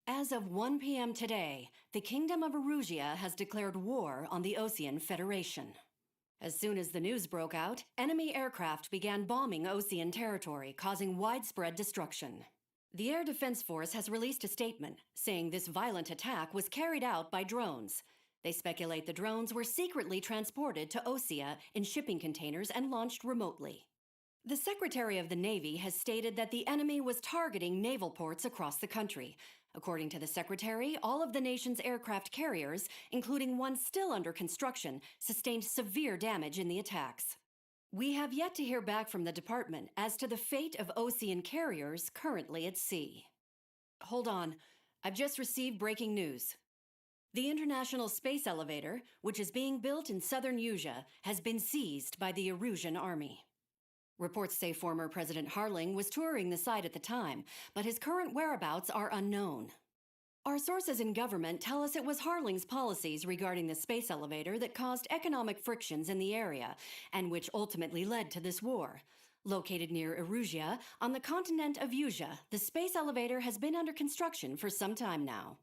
As of 1 p.m. today, the Kingdom of Erusea has declared war on the Osean Federation. As soon as the news broke out, enemy aircraft began bombing Osean territory, causing widespread destruction. The Air Defense Force has released a statement saying this violent attack was carried out by drones. They speculate the drones were secretly transported to Osea in shipping containers and launched remotely. The Secretary of the Navy has stated that the enemy was targeting naval ports across the country. According to the Secretary, all of the nation's aircraft carriers, including one still under construction, sustained severe damage in the attacks. We have yet to hear back from the department as to the fate of Osean carriers currently at sea. Hold on, I've just received breaking news. The International Space Elevator, which is being built in southern Usea, has been seized by the Erusian army. Reports say former President Harling was touring the site at the time, but his current whereabouts are unknown. Our sources in government tell us it was Harling's policies regarding the space elevator that caused economic frictions in the area, and which ultimately led to this war. Located near Erusea, on the continent of Usea, the space elevator has been under construction for some time now.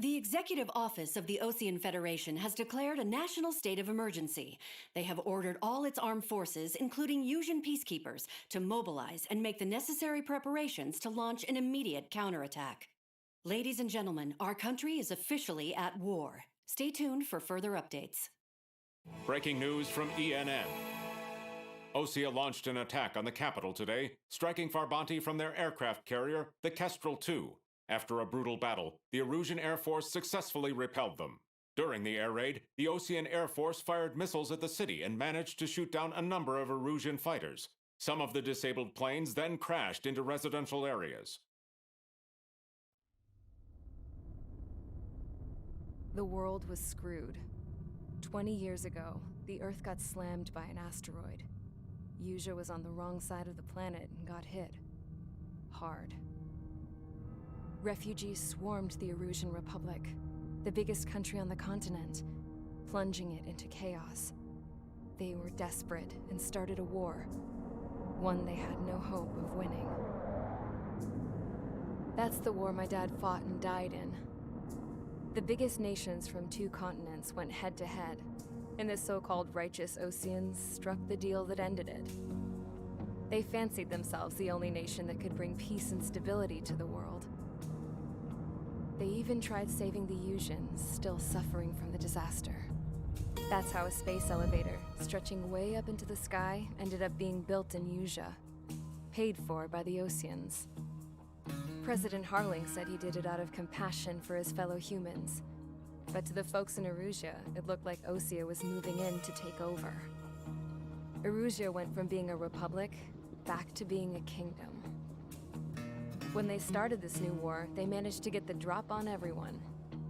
The Executive Office of the Osean Federation has declared a national state of emergency. They have ordered all its armed forces, including Usean peacekeepers, to mobilize and make the necessary preparations to launch an immediate counterattack. Ladies and gentlemen, our country is officially at war. Stay tuned for further updates. Breaking news from ENN. Osea launched an attack on the capital today, striking Farbanti from their aircraft carrier, the Kestrel II. After a brutal battle, the Erusian Air Force successfully repelled them. During the air raid, the Osean Air Force fired missiles at the city and managed to shoot down a number of Erusian fighters. Some of the disabled planes then crashed into residential areas. The world was screwed. 20 years ago, the Earth got slammed by an asteroid. Usea was on the wrong side of the planet and got hit. Hard. Refugees swarmed the Erusian Republic, the biggest country on the continent, plunging it into chaos. They were desperate and started a war, one they had no hope of winning. That's the war my dad fought and died in. The biggest nations from 2 continents went head-to-head, and the so-called righteous Oseans struck the deal that ended it. They fancied themselves the only nation that could bring peace and stability to the world. They even tried saving the Useans, still suffering from the disaster. That's how a space elevator, stretching way up into the sky, ended up being built in Usea, paid for by the Oseans. President Harling said he did it out of compassion for his fellow humans. But to the folks in Erusea, it looked like Osea was moving in to take over. Erusea went from being a republic back to being a kingdom. When they started this new war, they managed to get the drop on everyone.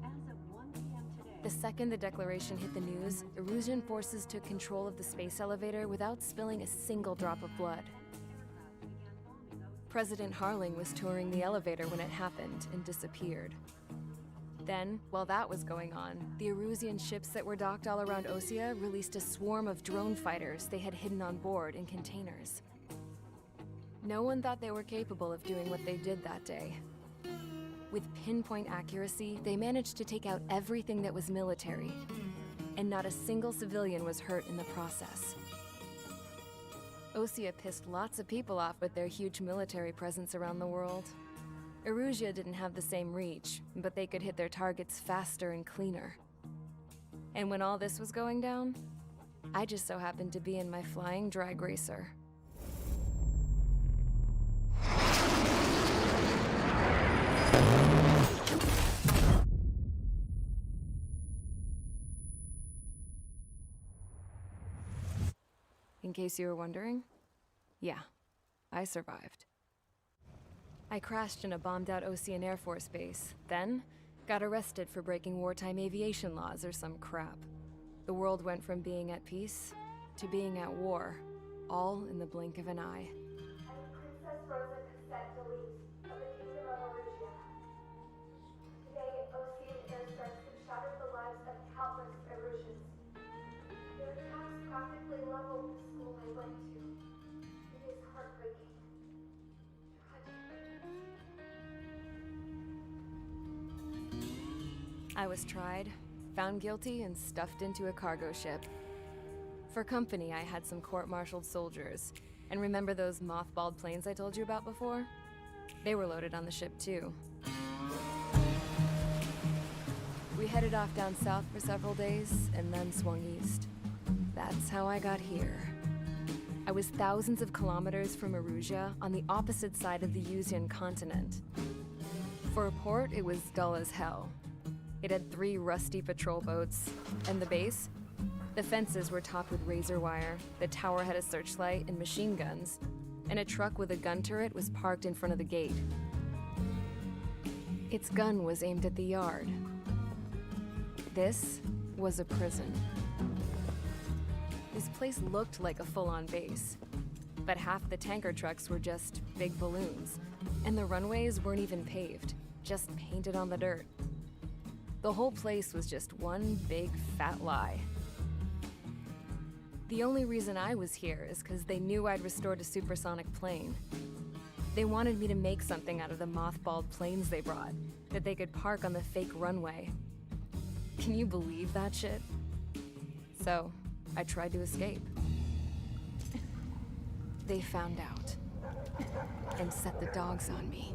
As of 1 p.m. today, The second the declaration hit the news, Erusian forces took control of the space elevator without spilling a single drop of blood. President Harling was touring the elevator when it happened and disappeared. Then, while that was going on, the Erusian ships that were docked all around Osea released a swarm of drone fighters they had hidden on board in containers. No one thought they were capable of doing what they did that day. With pinpoint accuracy, they managed to take out everything that was military, and not a single civilian was hurt in the process. Osea pissed lots of people off with their huge military presence around the world. Erusea didn't have the same reach, but they could hit their targets faster and cleaner. And when all this was going down, I just so happened to be in my flying drag racer. In case you were wondering, yeah, I survived. I crashed in a bombed-out Osean Air Force base, then got arrested for breaking wartime aviation laws or some crap. The world went from being at peace to being at war, all in the blink of an eye. Princess Rosa Cassette Delete of the Kingdom of Erusea. Today, Osean airstrikes have shattered the lives of countless Erusians. I was tried, found guilty, and stuffed into a cargo ship. For company, I had some court-martialed soldiers. And remember those mothballed planes I told you about before? They were loaded on the ship, too. We headed off down south for several days, and then swung east. That's how I got here. I was thousands of kilometers from Erusea, on the opposite side of the Eusian continent. For a port, it was dull as hell. It had 3 rusty patrol boats, and the base? The fences were topped with razor wire, the tower had a searchlight and machine guns, and a truck with a gun turret was parked in front of the gate. Its gun was aimed at the yard. This was a prison. This place looked like a full-on base, but half the tanker trucks were just big balloons, and the runways weren't even paved, just painted on the dirt. The whole place was just one big fat lie. The only reason I was here is because they knew I'd restored a supersonic plane. They wanted me to make something out of the mothballed planes they brought, that they could park on the fake runway. Can you believe that shit? So, I tried to escape. They found out, and set the dogs on me.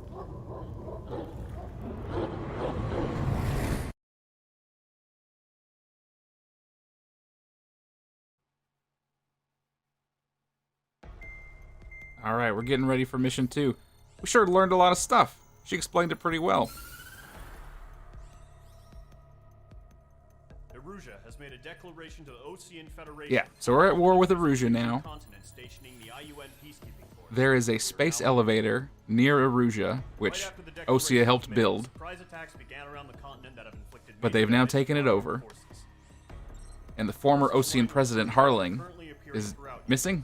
All right, we're getting ready for mission 2. We sure learned a lot of stuff. She explained it pretty well. Erusea has made a declaration to the Ocean Federation. Yeah, so we're at war with Erusea now. There is a space elevator near Erusea, which Osea helped build, but they've now taken it over. And the former Osean president, Harling, is missing.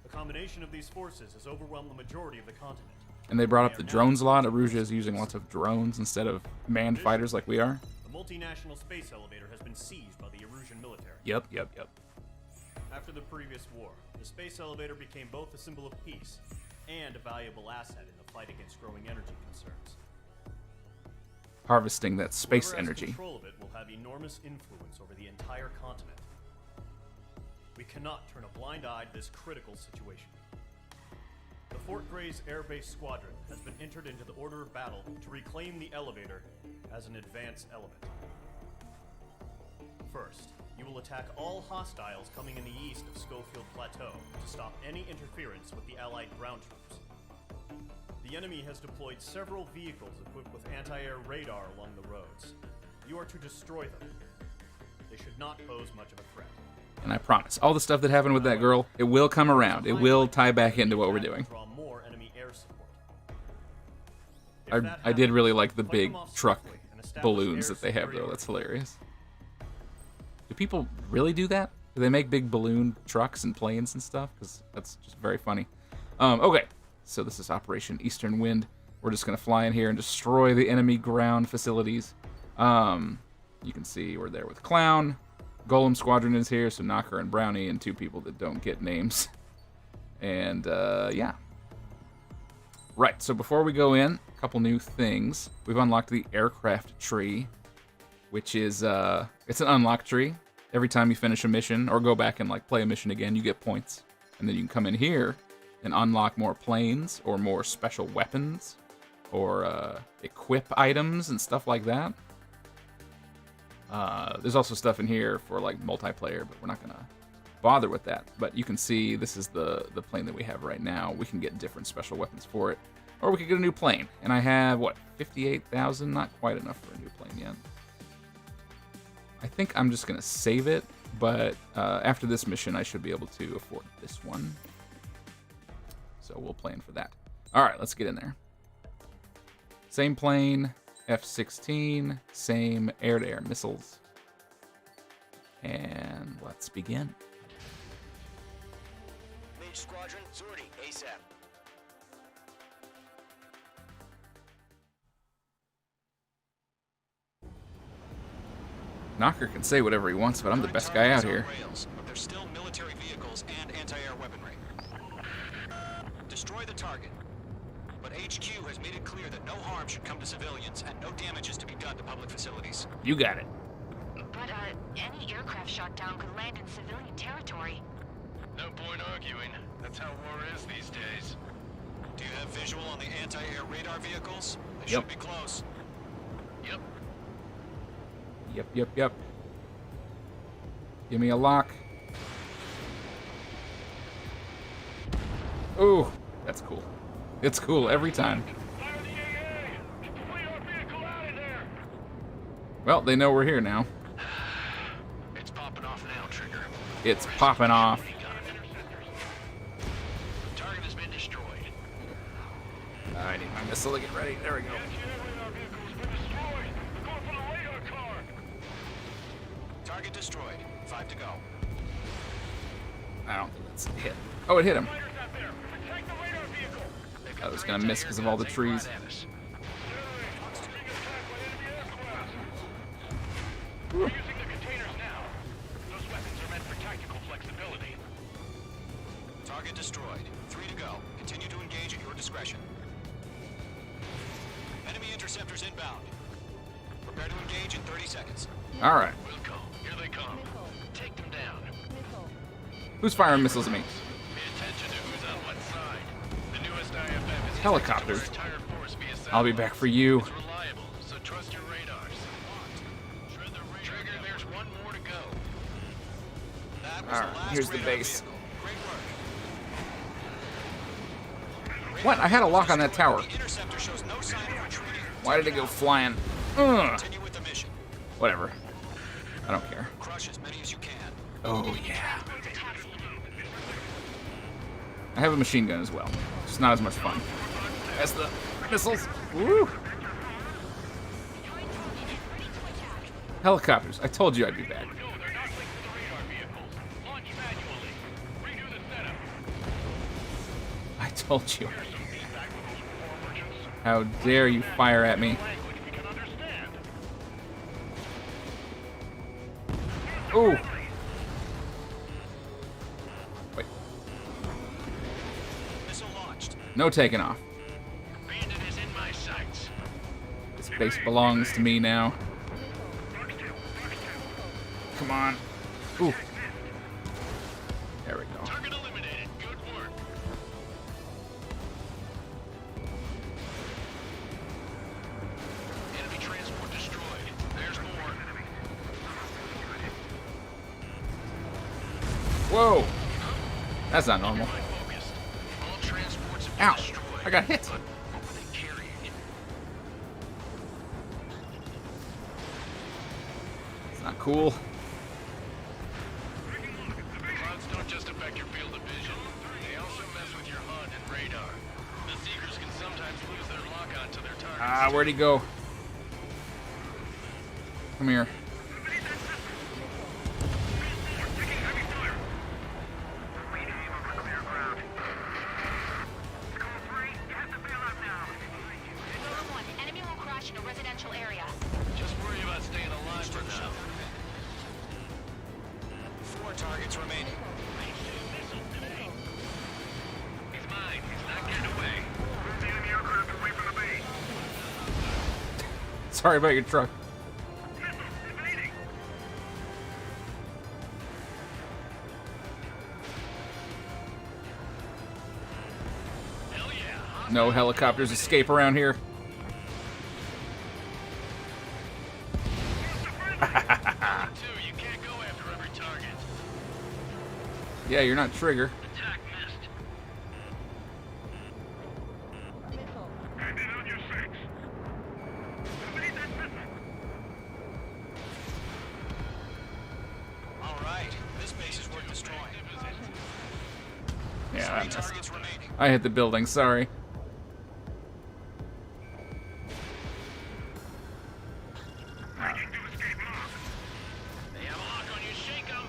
The combination of these forces has overwhelmed the majority of the continent. And they brought up the drones a lot. Erusea is using lots of drones instead of manned fighters like we are. The multinational space elevator has been seized by the Erusian military. Yep. After the previous war, the space elevator became both a symbol of peace and a valuable asset in the fight against growing energy concerns. Harvesting that space Whoever has energy. Control of it will have enormous influence over the entire continent. We cannot turn a blind eye to this critical situation. The Fort Gray's Air Base Squadron has been entered into the order of battle to reclaim the elevator as an advance element. First, you will attack all hostiles coming in the east of Scofields Plateau to stop any interference with the Allied ground troops. The enemy has deployed several vehicles equipped with anti-air radar along the roads. You are to destroy them. They should not pose much of a threat. And I promise, all the stuff that happened with that girl, it will come around. It will tie back into what we're doing. I did really like the big truck balloons that they have, though. That's hilarious. Do people really do that? Do they make big balloon trucks and planes and stuff? Because that's just very funny. Okay, so this is Operation Eastern Wind. We're just going to fly in here and destroy the enemy ground facilities. You can see we're there with Clown. Golem Squadron is here, so Knocker and Brownie, and 2 people that don't get names. And, yeah. Right, so before we go in, a couple new things. We've unlocked the aircraft tree, which is, it's an unlock tree. Every time you finish a mission, or go back and, like, play a mission again, you get points. And then you can come in here and unlock more planes, or more special weapons, or, equip items and stuff like that. There's also stuff in here for like multiplayer, but we're not gonna bother with that. But you can see this is the plane that we have right now. We can get different special weapons for it, or we could get a new plane. And I have what, 58,000? Not quite enough for a new plane yet. I think I'm just gonna save it, but after this mission, I should be able to afford this one. So we'll plan for that. All right, let's get in there. Same plane. F-16, same air-to-air missiles. And let's begin. Mage Squadron, sortie, ASAP. Knocker can say whatever he wants, but I'm the best guy out here. Rails, but there's still military vehicles and anti-air weaponry. Destroy the target, but HQ has made it clear that no harm should come to civilians and no damage is to be done to public facilities. You got it. But, any aircraft shot down could land in civilian territory. No point arguing. That's how war is these days. Do you have visual on the anti-air radar vehicles? They Yep. should be close. Yep. Yep. Give me a lock. Ooh, that's cool. It's cool every time. Well, they know we're here now. It's popping off now, Trigger. It's popping off. Target has been destroyed. I need my missile to get ready. There we go. Target destroyed. 5 to go. I don't think that's a hit. Oh, it hit him. I was gonna miss because of all the trees. We're using the containers now. Those weapons are meant for tactical flexibility. Target destroyed. 3 to go. Continue to engage at your discretion. Enemy interceptors inbound. Prepare to engage in 30 seconds. All right. Wilco, here they come. Take them down. Who's firing missiles at me? Pay attention to who's on what side. The newest IFF is Helicopters. expected to our entire force via satellite. I'll be back for you. It's reliable, so trust your radars. Trigger, there's one more to go. That was All the right, last here's the radar base. vehicle. Great work. What? I had a lock on that tower. The interceptor shows no sign of retreating. Why did it go flying? Ugh. Continue with the mission. Whatever. I don't care. Crush as many as you can. Oh, yeah. I have a machine gun as well. Just not as much fun as the missiles. Woo! Helicopters. I told you I'd be back. No, they're not linked to the radar vehicles. Launch manually. Redo the setup. I told you. Here's some feedback from those war merchants. How dare you fire at me? Language we can understand. Ooh. Wait. Missile launched. No taking off. Bandit is in my sights. This base belongs to me now. Come on. Ooh. There we go. Target eliminated. Good work. Enemy transport destroyed. There's more. Whoa. That's not normal. Focused. All transports have been Ow. destroyed. I got hit. What were they carrying? It's not cool. Clouds don't just affect your field of vision. They also mess with your HUD and radar. The Seekers can sometimes lose their lock-on to their targets. Ah, where'd he go? Come here. Enemy will crash in a residential area. Just worry about staying alive for now. 4 targets remaining. He's mine. He's not getting away. Move the enemy aircraft away from the base. Sorry about your truck. Evading. Hell yeah. No helicopters escape around here. You can't go after every target. Yeah, you're not Trigger. Attack missed. Bandit on your 6. Evade that missile. All right. This base is worth destroying. Yeah, I 3 missed. targets remaining. I hit the building, sorry. They have a lock on you. Shake 'em.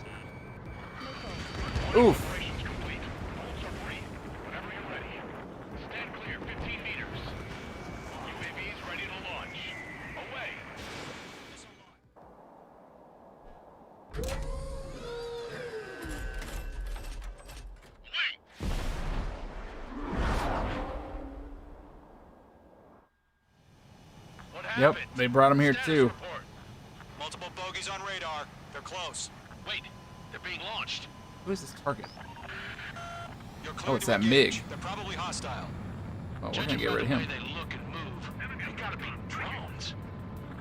Oof. Operations complete. Bolts are free. Whenever you're ready. Stand clear. 15 meters. UAVs ready to launch. Away. Wait. Yep, they brought him here Status too. report. Multiple bogies on radar. They're close. Wait, they're being launched. Who is this target? You're Oh, clear it's to that engage. MiG. They're probably hostile. Oh, we're Judging gonna get by rid of the him. way they look and move, they gotta be drones.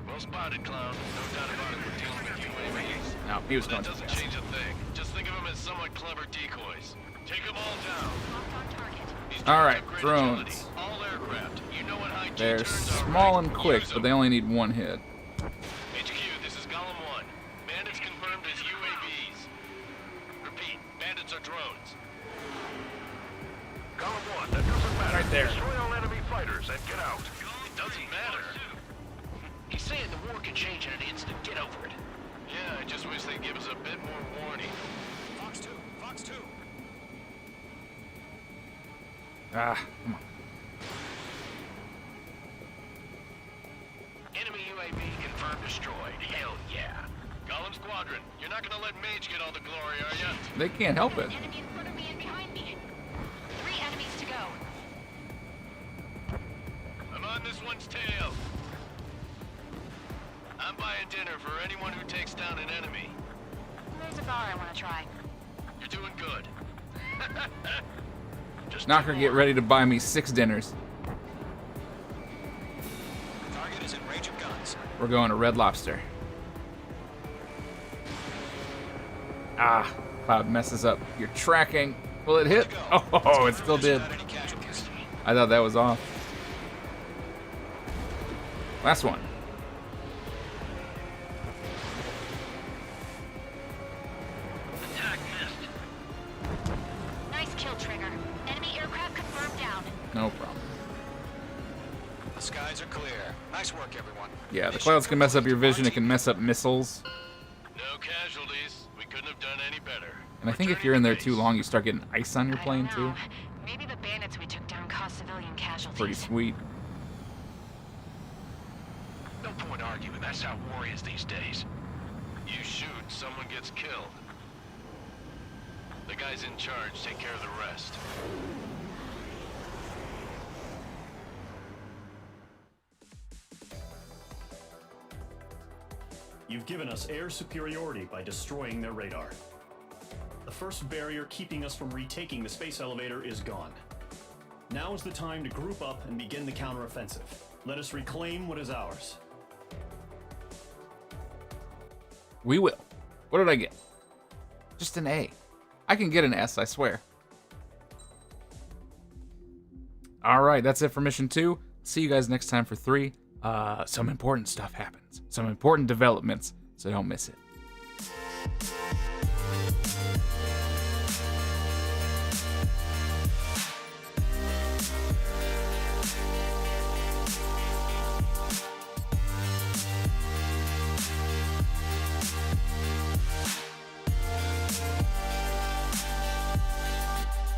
Well spotted, clown. No doubt about it. We're dealing with UAVs. No, he was That going too doesn't fast. change a thing. Just think of them as somewhat clever decoys. Take them all down. Locked on target. These All right, have great drones. agility. All aircraft. You know what high G They're turns are, small right? and quick, Use but 'em. they only need one hit. HQ, this is Golem 1. Bandits confirmed as UAVs. Repeat, bandits are drones. Column 1, that doesn't matter. Right there. Destroy all enemy fighters and get out. It doesn't matter. He's saying the war can change in an instant. Get over it. Yeah, I just wish they'd give us a bit more warning. Fox 2. Fox 2. Ah, come on. Enemy UAV confirmed destroyed. Hell yeah. Golem Squadron, you're not gonna let Mage get all the glory, are ya? They can't help it. Enemy in front of me and behind me. 3 enemies to go. I'm on this one's tail. I'm buying dinner for anyone who takes down an enemy. There's a bar I want to try. You're doing good. Just Knocker, two get more. ready to buy me 6 dinners. Target is in range of guns. We're going to Red Lobster. Ah, Cloud messes up your tracking. Will it hit? Oh, it still did. Without any casualties. I thought that was off. Last one. Attack missed. Nice kill, Trigger. Enemy aircraft confirmed down. No problem. The skies are clear. Nice work, everyone. Yeah, the clouds can mess up your vision. It can mess up missiles. No casualties. We couldn't have done any better. And I think if you're in there too long, you start getting ice on your I plane don't too. know. Maybe the bandits we took down caused civilian casualties. Pretty sweet. No point arguing. That's how war is these days. You shoot, someone gets killed. The guys in charge take care of the rest. You've given us air superiority by destroying their radar. The first barrier keeping us from retaking the space elevator is gone. Now is the time to group up and begin the counteroffensive. Let us reclaim what is ours. We will. What did I get? Just an A. I can get an S, I swear. All right, that's it for mission 2. See you guys next time for 3. Some important stuff happens. Some important developments, so don't miss it.